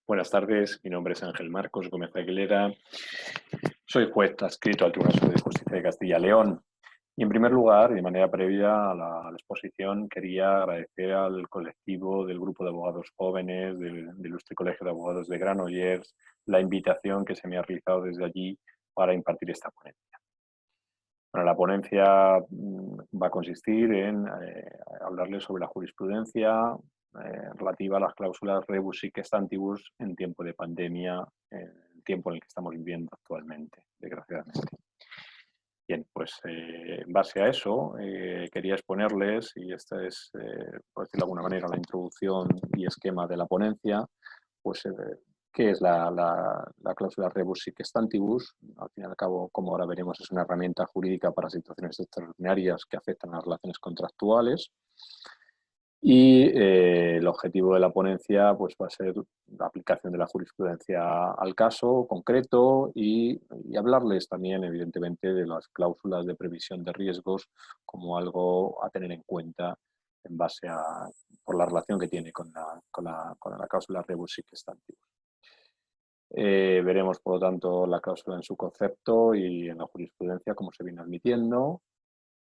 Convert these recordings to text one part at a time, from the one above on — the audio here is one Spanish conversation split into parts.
Buenas tardes, mi nombre es Ángel Marcos Gómez Aguilera, soy juez adscrito al Tribunal Superior de Justicia de Castilla y León. Y en primer lugar, de manera previa a la exposición, quería agradecer al colectivo del Grupo de Abogados Jóvenes del Ilustre Colegio de Abogados de Granollers la invitación que se me ha realizado desde allí para impartir esta ponencia. Bueno, la ponencia va a consistir en hablarles sobre la jurisprudencia relativa a las cláusulas rebus sic stantibus en tiempo de pandemia, en el tiempo en el que estamos viviendo actualmente, desgraciadamente. Bien, pues en base a eso quería exponerles, y esta es, por decirlo de alguna manera, la introducción y esquema de la ponencia, pues qué es la cláusula rebus sic stantibus. Al fin y al cabo, como ahora veremos, es una herramienta jurídica para situaciones extraordinarias que afectan a las relaciones contractuales. Y el objetivo de la ponencia pues, va a ser la aplicación de la jurisprudencia al caso concreto y hablarles también, evidentemente, de las cláusulas de previsión de riesgos como algo a tener en cuenta en base a, por la relación que tiene con la cláusula rebus sic stantibus. Veremos, por lo tanto, la cláusula en su concepto y en la jurisprudencia, cómo se viene admitiendo,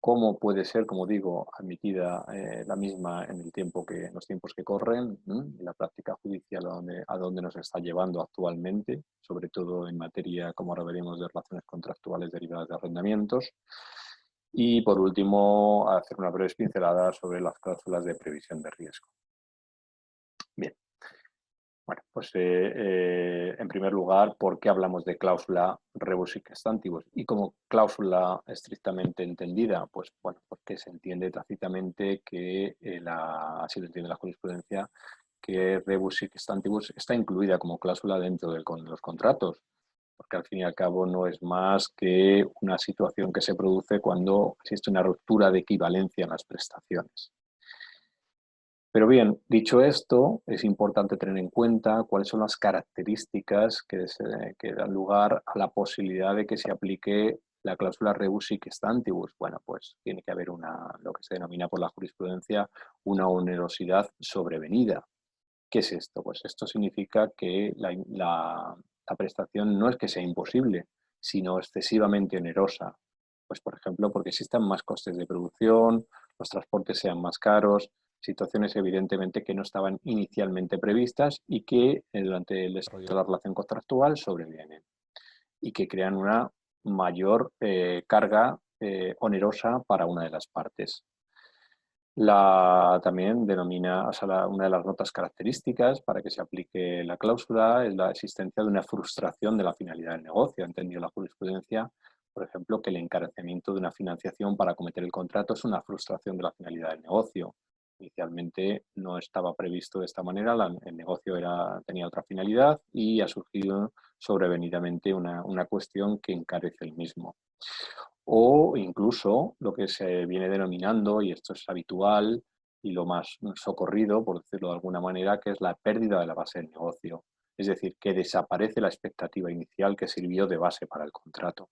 cómo puede ser, como digo, admitida la misma en los tiempos que corren, y la práctica judicial a dónde nos está llevando actualmente, sobre todo en materia, como ahora veremos, de relaciones contractuales derivadas de arrendamientos. Y, por último, hacer una breve pincelada sobre las cláusulas de previsión de riesgo. Bien. Bueno, pues en primer lugar, ¿por qué hablamos de cláusula rebus sic stantibus? Y como cláusula estrictamente entendida, pues bueno, porque se entiende tácitamente que, así lo entiende la jurisprudencia, que rebus sic stantibus está incluida como cláusula dentro de los contratos, porque al fin y al cabo no es más que una situación que se produce cuando existe una ruptura de equivalencia en las prestaciones. Pero bien, dicho esto, es importante tener en cuenta cuáles son las características que dan lugar a la posibilidad de que se aplique la cláusula rebus sic stantibus. Bueno, pues tiene que haber lo que se denomina por la jurisprudencia una onerosidad sobrevenida. ¿Qué es esto? Pues esto significa que la prestación no es que sea imposible, sino excesivamente onerosa. Pues, por ejemplo, porque existan más costes de producción, los transportes sean más caros, situaciones evidentemente que no estaban inicialmente previstas y que durante el desarrollo de la relación contractual sobrevienen y que crean una mayor carga onerosa para una de las partes. También denomina, o sea, una de las notas características para que se aplique la cláusula es la existencia de una frustración de la finalidad del negocio. Ha entendido la jurisprudencia, por ejemplo, que el encarecimiento de una financiación para acometer el contrato es una frustración de la finalidad del negocio. Inicialmente no estaba previsto de esta manera, el negocio tenía otra finalidad y ha surgido sobrevenidamente una cuestión que encarece el mismo. O incluso lo que se viene denominando, y esto es habitual y lo más socorrido, por decirlo de alguna manera, que es la pérdida de la base del negocio. Es decir, que desaparece la expectativa inicial que sirvió de base para el contrato.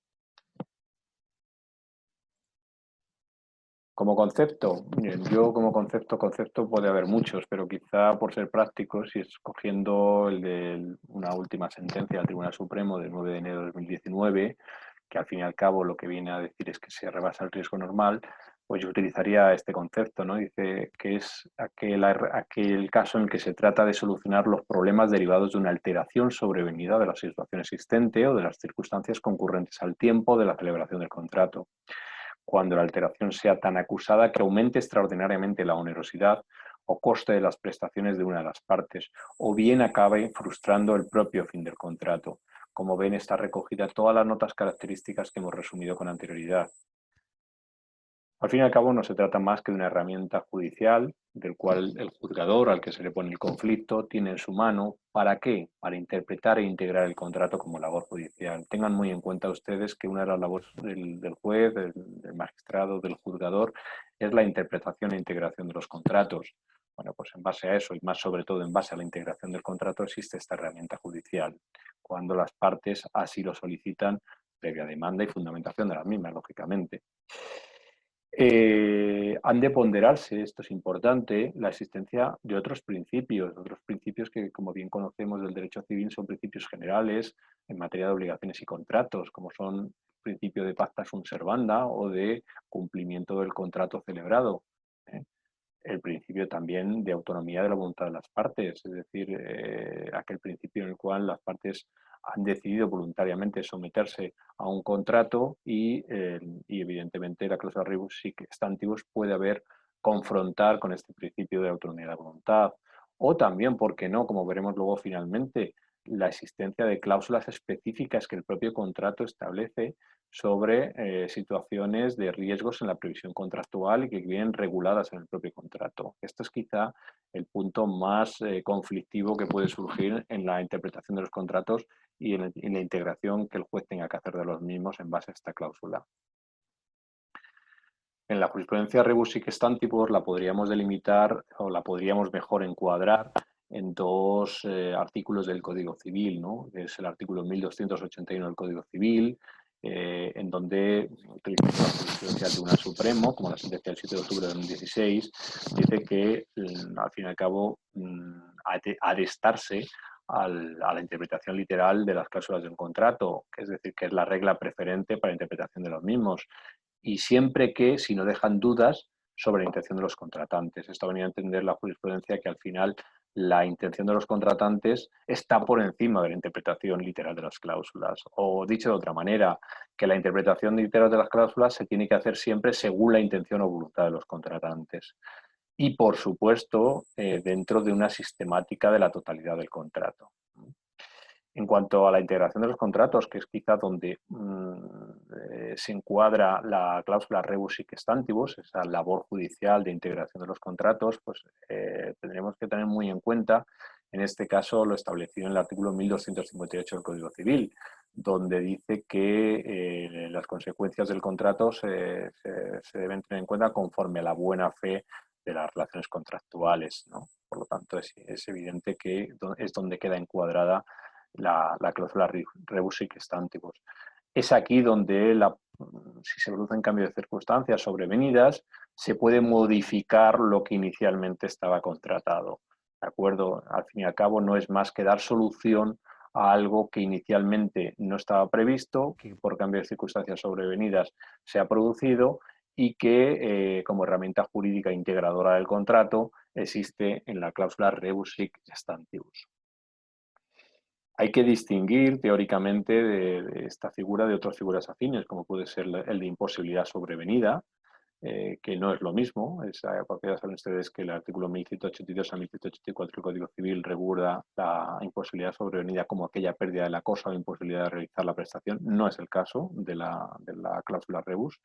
Como concepto, yo como concepto puede haber muchos, pero quizá por ser prácticos y escogiendo el de una última sentencia del Tribunal Supremo del 9 de enero de 2019, que al fin y al cabo lo que viene a decir es que se rebasa el riesgo normal, pues yo utilizaría este concepto, ¿no? Dice que es aquel caso en el que se trata de solucionar los problemas derivados de una alteración sobrevenida de la situación existente o de las circunstancias concurrentes al tiempo de la celebración del contrato, cuando la alteración sea tan acusada que aumente extraordinariamente la onerosidad o coste de las prestaciones de una de las partes, o bien acabe frustrando el propio fin del contrato. Como ven, está recogida todas las notas características que hemos resumido con anterioridad. Al fin y al cabo, no se trata más que de una herramienta judicial, del cual el juzgador al que se le pone el conflicto tiene en su mano. ¿Para qué? Para interpretar e integrar el contrato como labor judicial. Tengan muy en cuenta ustedes que una de las labores del juez, del magistrado, del juzgador, es la interpretación e integración de los contratos. Bueno, pues en base a eso, y más sobre todo en base a la integración del contrato, existe esta herramienta judicial, cuando las partes así lo solicitan, previa demanda y fundamentación de las mismas, lógicamente. Han de ponderarse, esto es importante, la existencia de otros principios que, como bien conocemos del derecho civil, son principios generales en materia de obligaciones y contratos, como son el principio de pacta sunt servanda o de cumplimiento del contrato celebrado. ¿Eh? El principio también de autonomía de la voluntad de las partes, es decir, aquel principio en el cual las partes han decidido voluntariamente someterse a un contrato y evidentemente la cláusula rebus sic stantibus puede haber confrontar con este principio de autonomía de la voluntad. O también, ¿por qué no? Como veremos luego finalmente, la existencia de cláusulas específicas que el propio contrato establece sobre situaciones de riesgos en la previsión contractual y que vienen reguladas en el propio contrato. Esto es quizá el punto más conflictivo que puede surgir en la interpretación de los contratos y en la integración que el juez tenga que hacer de los mismos en base a esta cláusula. En la jurisprudencia rebus sic stantibus la podríamos delimitar o la podríamos mejor encuadrar en dos artículos del Código Civil, ¿no? Que es el artículo 1281 del Código Civil, en donde utilizamos la jurisprudencia del Tribunal Supremo, como la sentencia del 7 de octubre de 2016, dice que al fin y al cabo ha de estarse a la interpretación literal de las cláusulas de un contrato, que es decir, que es la regla preferente para la interpretación de los mismos, y siempre que, si no dejan dudas sobre la intención de los contratantes. Esto venía a entender la jurisprudencia que al final la intención de los contratantes está por encima de la interpretación literal de las cláusulas. O dicho de otra manera, que la interpretación literal de las cláusulas se tiene que hacer siempre según la intención o voluntad de los contratantes. Y, por supuesto, dentro de una sistemática de la totalidad del contrato. En cuanto a la integración de los contratos, que es quizá donde se encuadra la cláusula rebus sic stantibus, esa labor judicial de integración de los contratos, pues tendremos que tener muy en cuenta, en este caso, lo establecido en el artículo 1258 del Código Civil, donde dice que las consecuencias del contrato se deben tener en cuenta conforme a la buena fe de las relaciones contractuales, ¿no? Por lo tanto, es evidente que es donde queda encuadrada la cláusula rebus sic stantibus. Es aquí donde, si se producen cambios de circunstancias sobrevenidas, se puede modificar lo que inicialmente estaba contratado. ¿De acuerdo? Al fin y al cabo, no es más que dar solución a algo que inicialmente no estaba previsto, que por cambio de circunstancias sobrevenidas se ha producido y que, como herramienta jurídica integradora del contrato, existe en la cláusula rebus sic stantibus. Hay que distinguir teóricamente de esta figura de otras figuras afines, como puede ser el de imposibilidad sobrevenida, que no es lo mismo. Porque ya saben ustedes que el artículo 1182 a 1184 del Código Civil regula la imposibilidad sobrevenida como aquella pérdida de la cosa o imposibilidad de realizar la prestación. No es el caso de la cláusula rebus.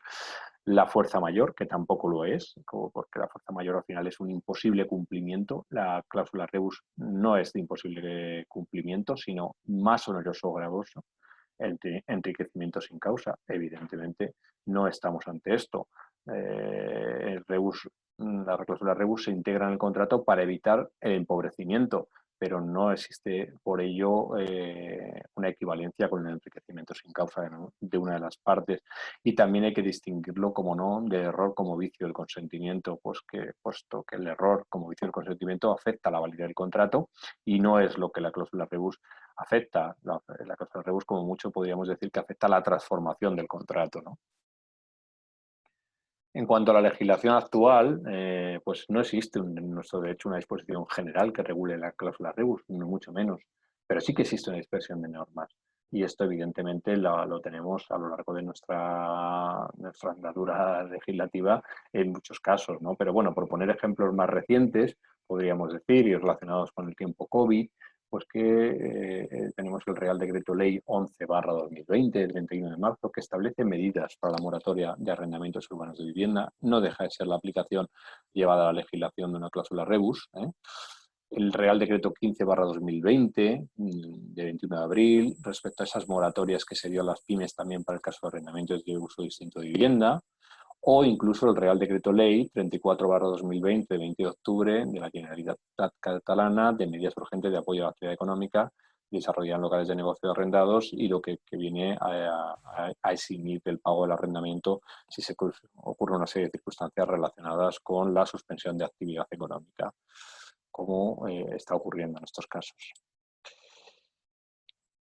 La fuerza mayor, que tampoco lo es, porque la fuerza mayor al final es un imposible cumplimiento. La cláusula rebus no es de imposible cumplimiento, sino más oneroso o gravoso. Enriquecimiento sin causa. Evidentemente no estamos ante esto. La cláusula rebus se integra en el contrato para evitar el empobrecimiento, pero no existe por ello una equivalencia con el enriquecimiento sin causa de una de las partes. Y también hay que distinguirlo, como no, del error como vicio del consentimiento, puesto que el error como vicio del consentimiento afecta la validez del contrato y no es lo que la cláusula rebus afecta. La cláusula rebus, como mucho, podríamos decir que afecta la transformación del contrato, ¿no? En cuanto a la legislación actual, pues no existe en nuestro derecho una disposición general que regule la cláusula rebus, ni mucho menos, pero sí que existe una dispersión de normas. Y esto evidentemente lo tenemos a lo largo de nuestra andadura legislativa en muchos casos, ¿no? Pero bueno, por poner ejemplos más recientes, podríamos decir, y relacionados con el tiempo COVID, pues que tenemos el Real Decreto Ley 11/2020, del 31 de marzo, que establece medidas para la moratoria de arrendamientos urbanos de vivienda. No deja de ser la aplicación llevada a la legislación de una cláusula rebus. El Real Decreto 15/2020, de 21 de abril, respecto a esas moratorias que se dio a las pymes también para el caso de arrendamientos de uso distinto de vivienda, o incluso el Real Decreto Ley 34/2020, de 20 de octubre, de la Generalitat Catalana, de medidas urgentes de apoyo a la actividad económica desarrollan locales de negocio arrendados y lo que viene a eximir del pago del arrendamiento si se ocurre una serie de circunstancias relacionadas con la suspensión de actividad económica, como está ocurriendo en estos casos.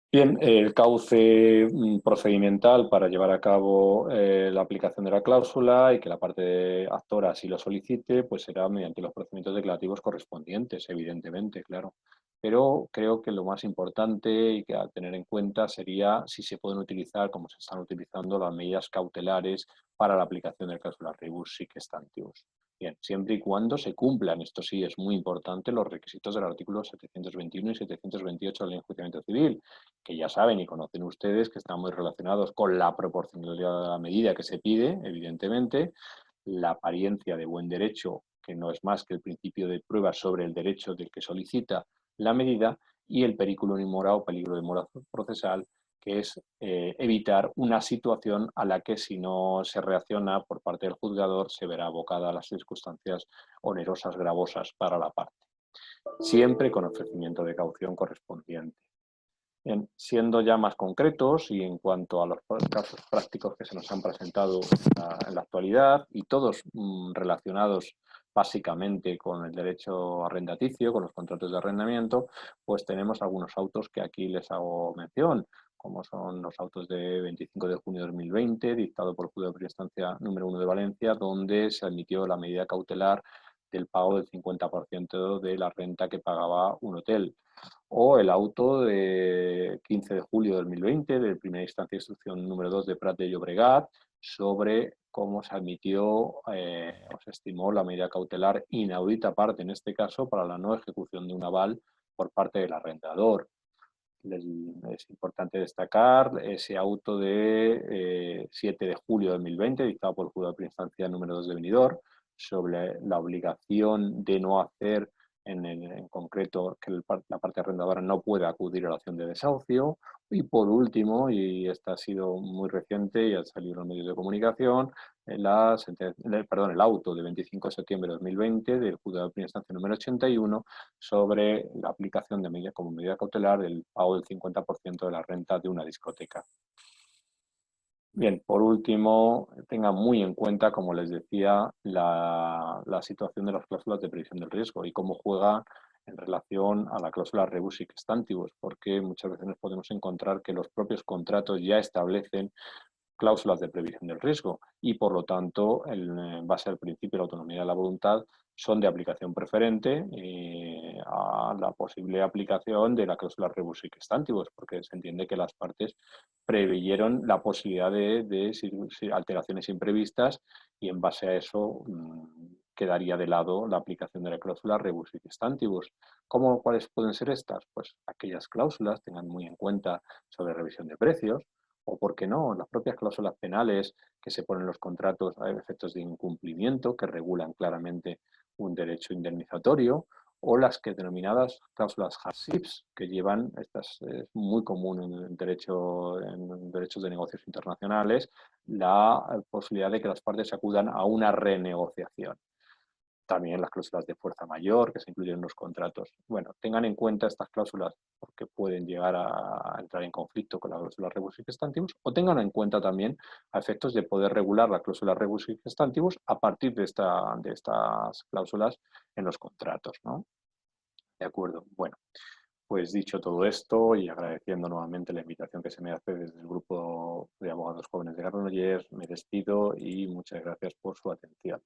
Bien, el cauce procedimental para llevar a cabo la aplicación de la cláusula y que la parte actora así lo solicite, pues será mediante los procedimientos declarativos correspondientes, evidentemente, claro. Pero creo que lo más importante y que a tener en cuenta sería si se pueden utilizar, como se están utilizando, las medidas cautelares para la aplicación de la cláusula rebus sic stantibus. Bien, siempre y cuando se cumplan, esto sí es muy importante, los requisitos del artículo 721 y 728 de la Ley de Enjuiciamiento Civil, que ya saben y conocen ustedes que están muy relacionados con la proporcionalidad de la medida que se pide, evidentemente, la apariencia de buen derecho, que no es más que el principio de prueba sobre el derecho del que solicita la medida, y el periculum in mora o peligro de mora procesal, que es evitar una situación a la que si no se reacciona por parte del juzgador se verá abocada a las circunstancias onerosas, gravosas para la parte. Siempre con ofrecimiento de caución correspondiente. Bien, siendo ya más concretos y en cuanto a los casos prácticos que se nos han presentado en la actualidad y todos relacionados básicamente con el derecho arrendaticio, con los contratos de arrendamiento, pues tenemos algunos autos que aquí les hago mención, como son los autos de 25 de junio de 2020, dictado por el Juzgado de Primera Instancia número 1 de Valencia, donde se admitió la medida cautelar del pago del 50% de la renta que pagaba un hotel. O el auto de 15 de julio de 2020 de primera instancia de instrucción número 2 de Prat de Llobregat sobre cómo se admitió o se estimó la medida cautelar inaudita parte, en este caso, para la no ejecución de un aval por parte del arrendador. Es importante destacar ese auto de 7 de julio de 2020, dictado por el Juzgado de Primera Instancia número 2 de Benidorm, sobre la obligación de no hacer, en concreto, que la parte arrendadora no pueda acudir a la acción de desahucio. Y por último, y esta ha sido muy reciente y ha salido en los medios de comunicación, el auto de 25 de septiembre de 2020 del Juzgado de Primera Instancia número 81 sobre la aplicación de medida como medida cautelar del pago del 50% de la renta de una discoteca. Bien, por último, tengan muy en cuenta, como les decía, la situación de las cláusulas de previsión del riesgo y cómo juega en relación a la cláusula rebus sic stantibus, porque muchas veces nos podemos encontrar que los propios contratos ya establecen cláusulas de previsión del riesgo y, por lo tanto, en base al principio de la autonomía de la voluntad, son de aplicación preferente a la posible aplicación de la cláusula rebus sic stantibus, porque se entiende que las partes preveyeron la posibilidad de alteraciones imprevistas y, en base a eso, quedaría de lado la aplicación de la cláusula rebus sic stantibus. ¿Cuáles pueden ser estas? Pues aquellas cláusulas, tengan muy en cuenta, sobre revisión de precios, o, por qué no, las propias cláusulas penales que se ponen en los contratos a efectos de incumplimiento, que regulan claramente un derecho indemnizatorio, o las que denominadas cláusulas hardships, que llevan, estas es muy común en derechos de negocios internacionales, la posibilidad de que las partes acudan a una renegociación. También las cláusulas de fuerza mayor que se incluyen en los contratos. Bueno, tengan en cuenta estas cláusulas porque pueden llegar a entrar en conflicto con la cláusula rebus sic stantibus, o tengan en cuenta también a efectos de poder regular la cláusula rebus sic stantibus a partir de estas cláusulas en los contratos, ¿no? De acuerdo. Bueno, pues dicho todo esto y agradeciendo nuevamente la invitación que se me hace desde el grupo de abogados jóvenes de Granollers, me despido y muchas gracias por su atención.